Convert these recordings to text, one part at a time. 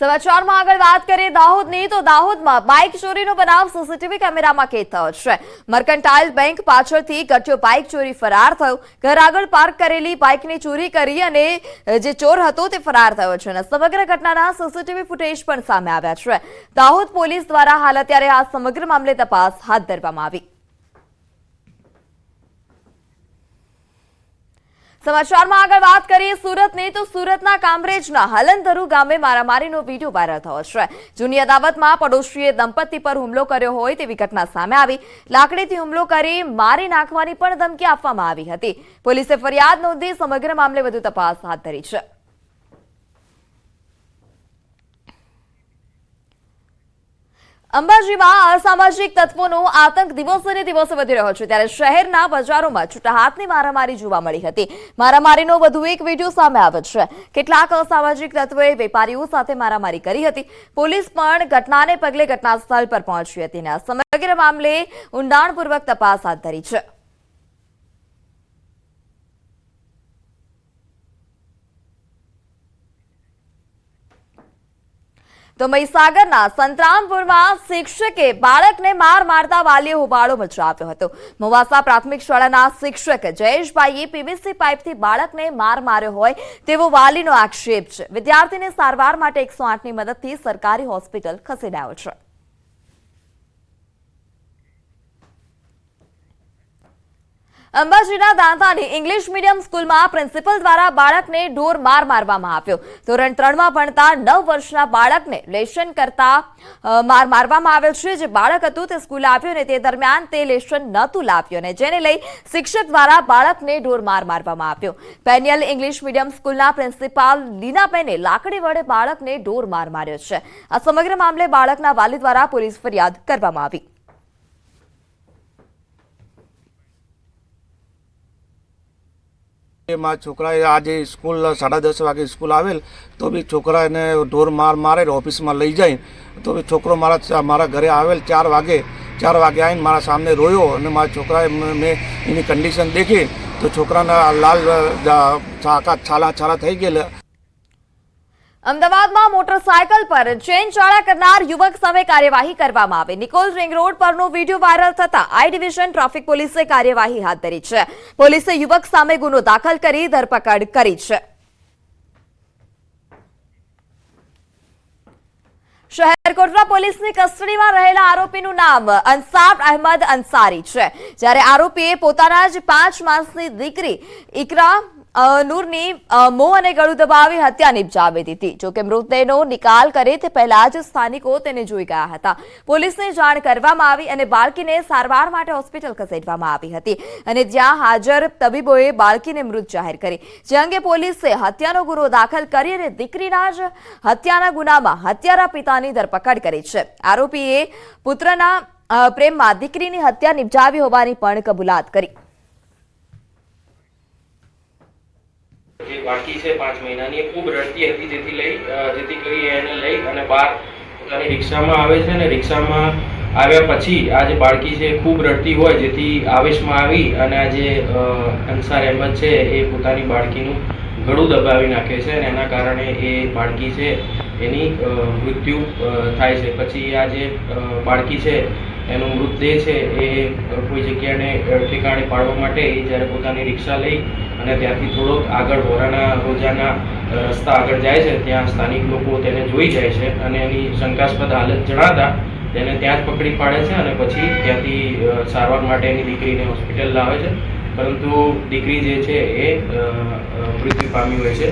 સમાચારમાં આગળ વાત કરીએ દાહોદની તો દાહોદમાં બાઇક ચોરીનો બનાવ સીસીટીવી કેમેરામાં કેદ થયો છે। મર્કન્ટાઇલ બેંક પાછળથી ગઠિયો બાઇક ચોરી ફરાર થયો। ઘર આગળ પાર્ક કરેલી બાઇકની ચોરી કરી અને જે ચોર હતો તે ફરાર થયો છે અને સમગ્ર ઘટનાના સીસીટીવી ફૂટેજ પણ સામે આવ્યા છે। દાહોદ પોલીસ દ્વારા હાલ અત્યારે આ સમગ્ર મામલે તપાસ હાથ ધરવામાં આવી। સમાચારમાં આગળ વાત કરીએ સુરતની તો સુરતના કામરેજના હલનધરુ ગામે મારામારીનો વિડીયો વાયરલ થયો છે। જૂની અદાવતમાં પડોશીએ દંપતી પર હુમલો કર્યો હોય તેવી ઘટના સામે આવી। લાકડીથી હુમલો કરી મારી નાખવાની પણ ધમકી આપવામાં આવી હતી। પોલીસે ફરિયાદ નોંધી સમગ્ર મામલે વધુ તપાસ હાથ ધરી છે। અંબાજીમાં અસામાજિક તત્વોનો આતંક દિવસે ને દિવસે વધી રહ્યો છે ત્યારે શહેરના બજારોમાં છૂટા હાથની મારામારી જોવા મળી હતી। મારામારીનો વધુ એક વિડીયો સામે આવ્યો છે। કેટલાક અસામાજિક તત્વોએ વેપારીઓ સાથે મારામારી કરી હતી। પોલીસ પણ ઘટનાને પગલે ઘટના સ્થળ પર પહોંચી હતી અને આ સમગ્ર મામલે ઊંડાણપૂર્વક તપાસ હાથ ધરી છે। તો મહીસાગરના સંતરામપુરમાં શિક્ષકે બાળકને માર મારતા વાલીએ હોબાળો મચાવ્યો હતો। મોવાસા પ્રાથમિક શાળાના શિક્ષક જયેશભાઈએ પીવીસી પાઇપથી બાળકને માર માર્યો હોય તેવો વાલીનો આક્ષેપ છે। વિદ્યાર્થીને સારવાર માટે 108ની મદદથી સરકારી હોસ્પિટલ ખસેડાયો છે। અંબાજીના દાંતાની ઇંગ્લિશ મીડિયમ સ્કૂલમાં પ્રિન્સિપલ દ્વારા બાળકને ઢોર માર મારવામાં આવ્યો। ધોરણ 3માં ભણતા 9 વર્ષના બાળકને લેશન કરતા માર મારવામાં આવ્યો છે। જે બાળક હતું તે સ્કૂલ આવ્યો અને તે દરમિયાન તે લેશન નહોતું લાવ્યું અને જેને લઈ શિક્ષક દ્વારા બાળકને ઢોર માર મારવામાં આવ્યો। પેનિયલ ઇંગ્લિશ મીડિયમ સ્કૂલના પ્રિન્સિપાલ લીનાબેને લાકડી વડે બાળકને ઢોર માર માર્યો છે। આ સમગ્ર મામલે બાળકના વાલી દ્વારા પોલીસ ફરિયાદ કરવામાં આવી। મારા છોકરાએ આજે સ્કૂલ 10:30 વાગે સ્કૂલ આવેલ તો બી છોકરાને ઢોર મારે ઓફિસમાં લઈ જાય તો બી છોકરો મારા ઘરે આવેલ 4 વાગે આવીને મારા સામે રોયો અને મારા છોકરાએ મેં એની કન્ડિશન દેખી તો છોકરાના લાલ છાલા થઈ ગયેલા। અમદાવાદમાં મોટરસાયકલ પર ચેન ચાળા કરનાર યુવક સામે કાર્યવાહી કરવામાં આવી। નિકોલ રિંગ રોડ પરનો વિડીયો વાયરલ થતા આઈ ડિવિઝન ટ્રાફિક પોલીસે કાર્યવાહી હાથ ધરી છે। પોલીસે યુવક સામે ગુનો દાખલ કરી ધરપકડ કરી છે। શહેર કોટડા પોલીસની કસ્ટડીમાં રહેલા આરોપીનું નામ અનસાર અહેમદ અંસારી છે। જ્યારે આરોપીએ પોતાના જ 5 માસની દીકરી ઇકરા નૂરની મોં અને ગળું દબાવી હત્યા નિપજાવી દીધી। જોકે મૃતદેહનો નિકાલ કરે તે પહેલા જ સ્થાનિકો તેને જોઈ ગયા હતા। પોલીસને જાણ કરવામાં આવી અને બાળકીને સારવાર માટે હોસ્પિટલ ખસેડવામાં આવી હતી અને જ્યાં હાજર તબીબોએ બાળકીને મૃત જાહેર કરી। જે અંગે પોલીસે હત્યાનો ગુનો દાખલ કરી અને દીકરીના જ હત્યાના ગુનામાં હત્યારા પિતાની ધરપકડ કરી છે। આરોપીએ પુત્રના પ્રેમમાં દીકરીની હત્યા નિપજાવી હોવાની પણ કબૂલાત કરી। જે બાકી છે 5 મહિનાની ખૂબ રડતી હતી જેથી કરી એને લઈ અને બહાર પોતાની રિક્ષામાં આવે છે અને રિક્ષામાં આવ્યા પછી આ જે બાળકી છે ખૂબ રડતી હોય જેથી આવેશમાં આવી અને આ જે અંસાર અહેમદ છે એ પોતાની બાળકીનું ગળું દબાવી નાખે છે અને એના કારણે એ બાળકી છે એની મૃત્યુ થાય છે। પછી આ જે બાળકી છે એનો મૃતદેહ છે એ કોઈ જગ્યાને ઠેકાણે પાડવા માટે એ જ્યારે પોતાની રિક્ષા લઈ અને ત્યાંથી થોડોક આગળ વોરાના રોજાના રસ્તા આગળ જાય છે ત્યાં સ્થાનિક લોકો તેને જોઈ જાય છે અને એની શંકાસ્પદ હાલત જણાતા તેને ત્યાં જ પકડી પાડે છે અને પછી ત્યાંથી સારવાર માટે એની દીકરીને હોસ્પિટલ લાવે છે પરંતુ દીકરી જે છે એ મૃત્યુ પામી હોય છે।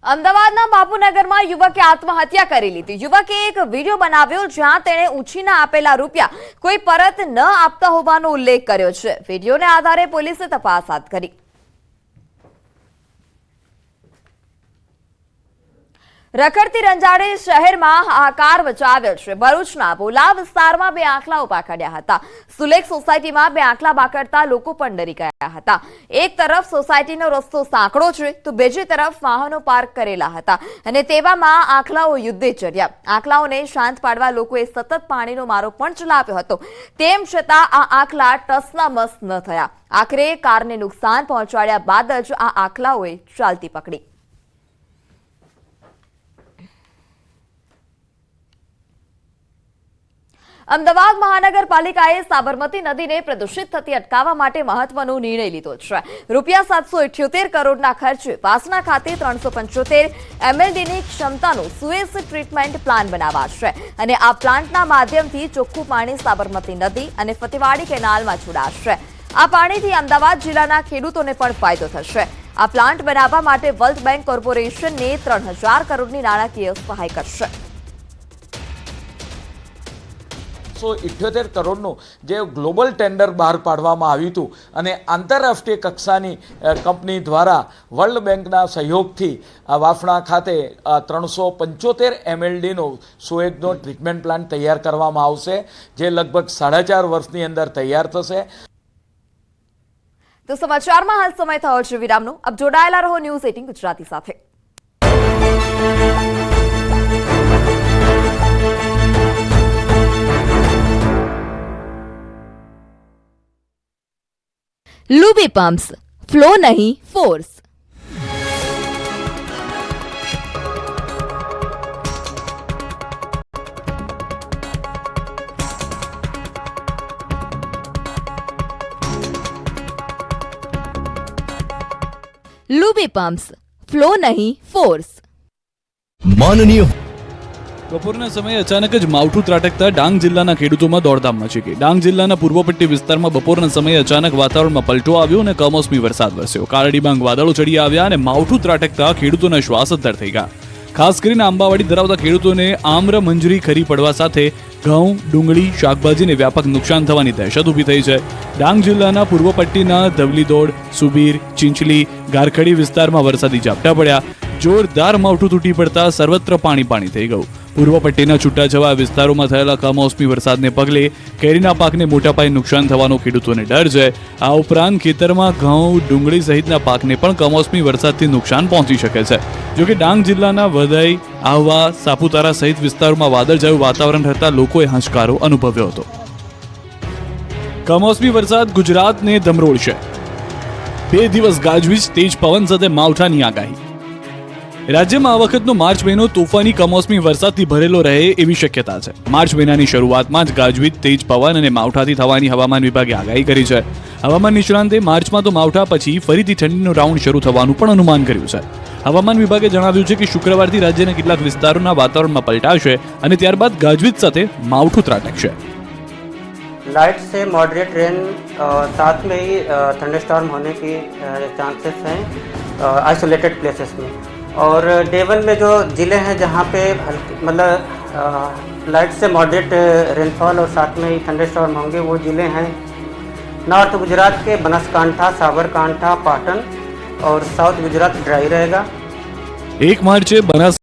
અમદાવાદના બાપુનગરમાં યુવકે આત્મહત્યા કરી લીધી। યુવકે એક વિડીયો બનાવ્યો જ્યાં તેણે ઉછીના આપેલા રૂપિયા કોઈ પરત ન આપતા હોવાનો ઉલ્લેખ કર્યો છે। વિડીયોને આધારે પોલીસે તપાસ હાથ ધરી। રખડતી રંજાડે શહેરમાં હાહાકાર મચાવ્યો છે। ભરૂચના ભોલા વિસ્તારમાં 2 આંખલા ઉભા કર્યા હતા। સુલેખ સોસાયટીમાં 2 આંખલા બાકડતા લોકો પણ ડરી ગયા હતા। એક તરફ સોસાયટીનો રસ્તો સાંકડો છે તો બીજી તરફ વાહનો પાર્ક કરેલા હતા અને તેવામાં આંખલાઓ યુદ્ધે ચડ્યા। આંખલાઓને શાંત પાડવા લોકોએ સતત પાણીનો મારો પણ ચલાવ્યો હતો। તેમ છતાં આ આંખલા ટસના મસ ન થયા। આખરે કારને નુકસાન પહોંચાડ્યા બાદ જ આ આંખલાઓએ ચાલતી પકડી। અમદાવાદ મહાનગરપાલિકાએ સાબરમતી નદીને પ્રદૂષિત થતી અટકાવવા માટે મહત્વનો નિર્ણય લીધો છે. ₹778 કરોડના ખર્ચે વાસણા ખાતે 375 MLDની ક્ષમતાનું સુએઝ ટ્રીટમેન્ટ પ્લાન્ટ બનાવાશે અને આ પ્લાન્ટના માધ્યમથી ચોખ્ખું પાણી સાબરમતી નદી અને ફતેવાડી કેનાલમાં છોડાશે. આ પાણીથી અમદાવાદ જિલ્લાના ખેડૂતોને પણ ફાયદો થશે. આ પ્લાન્ટ બનાવવા માટે વર્લ્ડ બેંક કોર્પોરેશનને 3000 કરોડની નાણાકીય સહાય કરશે. 178 કરોડનું જે ગ્લોબલ ટેન્ડર બહાર પાડવામાં આવ્યું હતું અને આંતરરાષ્ટ્રીય કક્ષાની કંપની દ્વારા વર્લ્ડ બેંકના સહયોગથી આ વાફણા ખાતે 375 MLDનો સુએઝનો ટ્રીટમેન્ટ પ્લાન્ટ તૈયાર કરવામાં આવશે, જે લગભગ 4.5 વર્ષની અંદર તૈયાર થશે. તો સમાચારમાં હાલ સમય થયો છે વિરામનો. અબ જોડાયેલા રહો ન્યૂઝ 18 ગુજરાતી સાથે. लुबी पम्प्स, फ्लो नहीं फोर्स. लुबी पम्प्स, फ्लो नहीं फोर्स. माननीय બપોરના સમયે અચાનક જ માવઠું ત્રાટકતા ડાંગ જિલ્લાના ખેડૂતોમાં દોડધામ મચી ગઈ. ડાંગ જિલ્લાના પૂર્વ પટ્ટી વિસ્તારમાં બપોરના સમયે અચાનક વાતાવરણમાં પલટો આવ્યો અને કમોસમી વરસાદ વરસ્યો. કારડીબાંગ વાદળો ચડી આવ્યા અને માવઠું ત્રાટકતા ખેડૂતોના શ્વાસ અદ્ધર થઈ ગયા. ખાસ કરીને આંબાવાડી ધરાવતા ખેડૂતોને આમ્ર મંજરી ખરી પડવા સાથે ઘઉં, ડુંગળી, શાકભાજીને વ્યાપક નુકસાન થવાની દહેશત ઊભી થઈ છે. ડાંગ જિલ્લાના પૂર્વ પટ્ટીના ધવલીદોડ, સુબીર, ચિંચલી, ગારખડી વિસ્તારમાં વરસાદી ઝાપટા પડ્યા. જોરદાર માવઠું તૂટી પડતા સર્વત્ર પાણી થઈ ગયું. પૂર્વ પટ્ટીના છૂટાછવાયા વિસ્તારોમાં થયેલા કમોસમી વરસાદને પગલે કેરીના પાકને મોટા પાયે નુકસાન થવાનો ખેડૂતોને ડર છે. આ ઉપરાંત ખેતરમાં ઘઉં, ડુંગળી સહિતના પાકને પણ કમોસમી વરસાદથી નુકસાન પહોંચી શકે છે. જોકે ડાંગ જિલ્લાના વઘઈ, આહવા, સાપુતારા સહિત વિસ્તારોમાં વાદળછાયું વાતાવરણ રહેતા લોકોએ હાશકારો અનુભવ્યો હતો. કમોસમી વરસાદ ગુજરાતને ધમરોળશે. 2 દિવસ ગાજવીજ, તેજ પવન સાથે માવઠાની આગાહી. રાજ્યમાં આ વખતનો માર્ચ મહિનો તોફાની કમોસમી વરસાદથી ભરેલો રહે એવી શક્યતા છે. માર્ચ મહિનાની શરૂઆતમાં જ ગાજવીજ, તેજ પવન અને માવઠાથી થવાની હવામાન વિભાગે આગાહી કરી છે. હવામાન નિષ્ણાંતે માર્ચમાં તો માવઠા પછી ફરીથી ઠંડીનો રાઉન્ડ શરૂ થવાનું પણ અનુમાન કર્યું છે. હવામાન વિભાગે જણાવ્યું છે કે શુક્રવારથી રાજ્યના કેટલાક વિસ્તારોના વાતાવરણમાં પલટાશે અને ત્યારબાદ ગાજવીજ સાથે માવઠું ત્રાટકશે. लाइट से मॉडरेट रेन साथ में ही थंडरस्टॉर्म होने की चांसेस हैं आइसोलेटेड प्लेसेस में. और डे 1 में जो ज़िले हैं जहाँ पे मतलब लाइट से मॉडरेट रेनफॉल और साथ में ही थंडरस्टॉर्म होंगे वो ज़िले हैं नॉर्थ गुजरात के बनासकांठा, साबरकांठा, पाटन और साउथ गुजरात ड्राई रहेगा. 1 मार्चे बनास